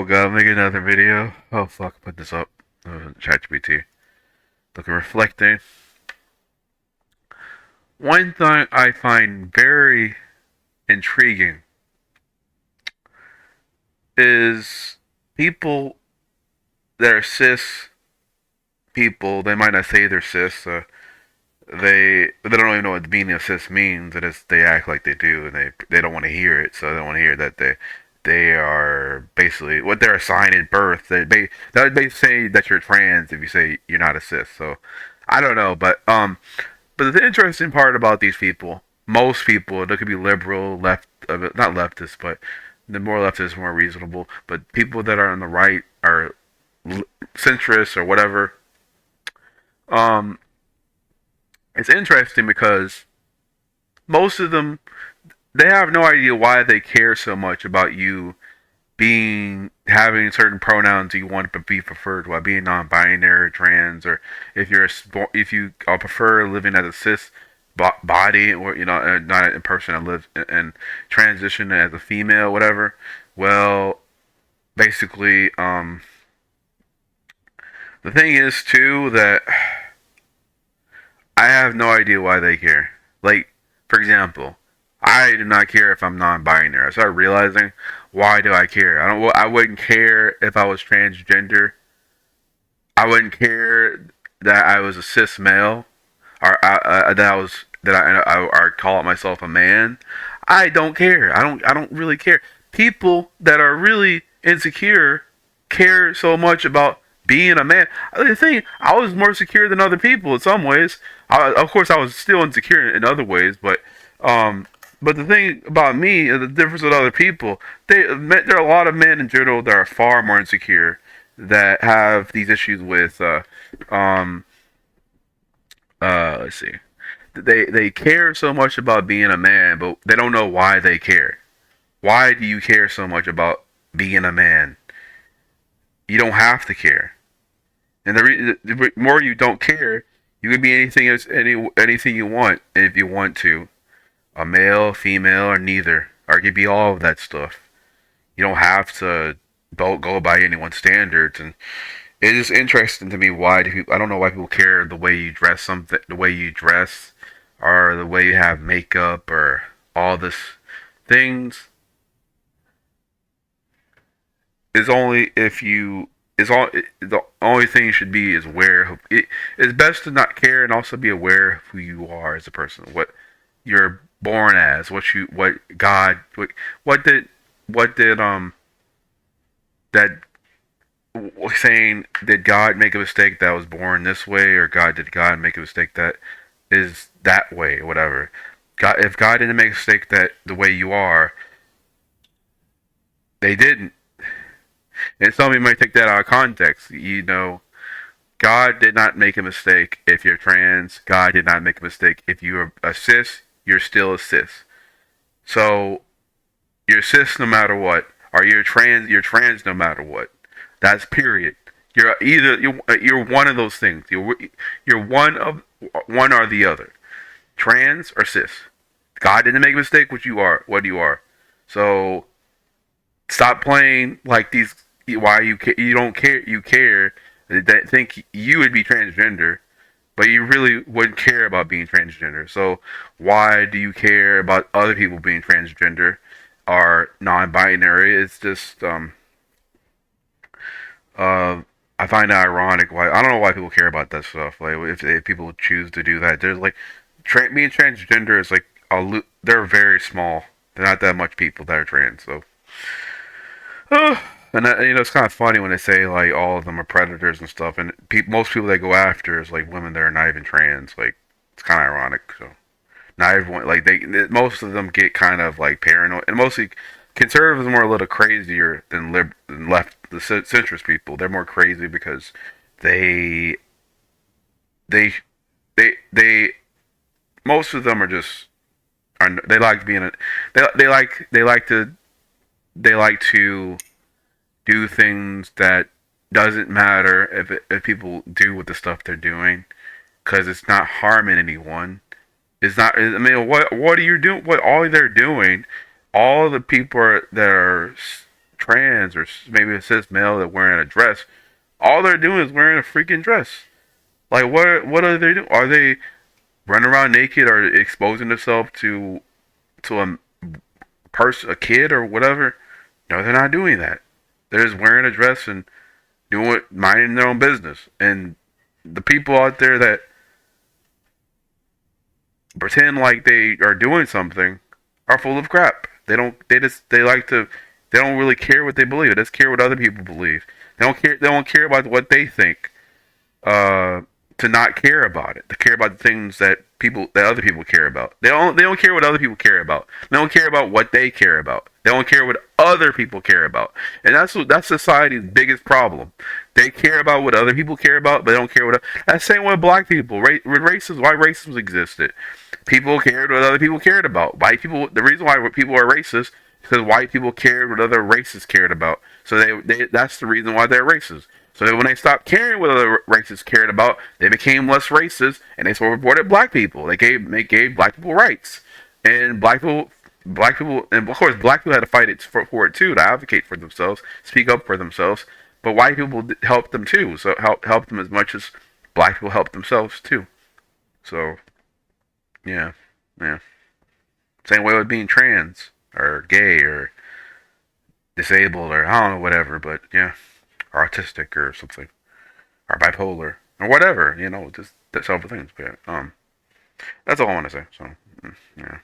Oh god, I'm making another video. Oh fuck, put this up. ChatGPT. Looking reflecting. One thing I find very intriguing is people that are cis people. They might not say they're cis. They don't even know what the meaning of cis means. It is they act like they do, and they don't want to hear it. So they don't want to hear that they are basically what they're assigned at birth. That would basically say that you're trans if you say you're not a cis. So I don't know, but the interesting part about these people, most people, they could be liberal, left, not leftist, but the more leftist, more reasonable. But people that are on the right are centrist or whatever. Um, it's interesting because most of them they have no idea why they care so much about you being having certain pronouns you want to be preferred, while being non-binary, trans, or if you prefer living as a cis body, or not a person that lives and transition as a female, whatever. Well, basically, the thing is too that I have no idea why they care. Like, for example, I do not care if I'm non-binary. I started realizing, why do I care? I don't. I wouldn't care if I was transgender. I wouldn't care that I was a cis male, or that I call myself a man. I don't care. I don't really care. People that are really insecure care so much about being a man. The thing, I was more secure than other people in some ways. Of course, I was still insecure in other ways, um, but the thing about me, the difference with other people, there are a lot of men in general that are far more insecure, that have these issues with um, let's see, they care so much about being a man, but they don't know why they care. Why do you care so much about being a man? You don't have to care. And the more you don't care, you can be anything you want if you want to. A male, female, or neither. Or it could be all of that stuff. You don't have to go by anyone's standards. And it is interesting to me why do people, I don't know why people care the way you dress, something, the way you dress, or the way you have makeup, or all this things. Is only if you is all the only thing you should be is aware of it. It's best to not care and also be aware of who you are as a person, what you're born as, what God, what did that saying, did God make a mistake that I was born this way, or did God make a mistake that is that way, or whatever. God, if God didn't make a mistake that the way you are, they didn't. And some of you might take that out of context. God did not make a mistake if you're trans. God did not make a mistake if you're a cis. You're still a cis. So you're cis no matter what, or you're trans. You're trans no matter what. That's period. You're one of those things. You're one or the other. Trans or cis. God didn't make a mistake. What you are. What you are. So stop playing like these. Why you don't care? You care that think you would be transgender, but you really wouldn't care about being transgender. So why do you care about other people being transgender or non-binary? It's just uh, I find it ironic. Why I don't know why people care about that stuff. Like if people choose to do that, there's like being transgender is like they're very small. They're not that much people that are trans. So and it's kind of funny when they say like all of them are predators and stuff, and most people they go after is like women that are not even trans. Like it's kind of ironic. So not everyone like most of them get kind of like paranoid, and mostly conservatives are more a little crazier than left the centrist people. They're more crazy because they they they most of them are just they like being a they like to do things that doesn't matter if people do with the stuff they're doing, because it's not harming anyone. It's not. I mean, what are you doing? What all they're doing? All the people that are trans or maybe a cis male that wearing a dress, all they're doing is wearing a freaking dress. Like what are they doing? Are they running around naked or exposing themselves to a kid or whatever? No, they're not doing that. They're just wearing a dress and doing it, minding their own business. And the people out there that pretend like they are doing something are full of crap. They don't. They just. They like to. They don't really care what they believe. They just care what other people believe. They don't care. They don't care about what they think. Uh, to not care about it. To care about the things that other people care about. They don't care what other people care about. They don't care about what they care about. They don't care what other people care about. And that's society's biggest problem. They care about what other people care about, but they don't care what. That's the same with black people. With racism, why racism existed. People cared what other people cared about. White people. The reason why people are racist is because white people cared what other races cared about. So that's the reason why they're racist. So that when they stopped caring what other races cared about, they became less racist, and they sort of supported black people. They gave black people rights, and black people, and of course, black people had to fight for it too, to advocate for themselves, speak up for themselves. But white people helped them too, so helped them as much as black people helped themselves too. So yeah, yeah. Same way with being trans or gay or disabled or I don't know whatever, but yeah, or autistic or something or bipolar or whatever, just several things. But that's all I want to say. So yeah.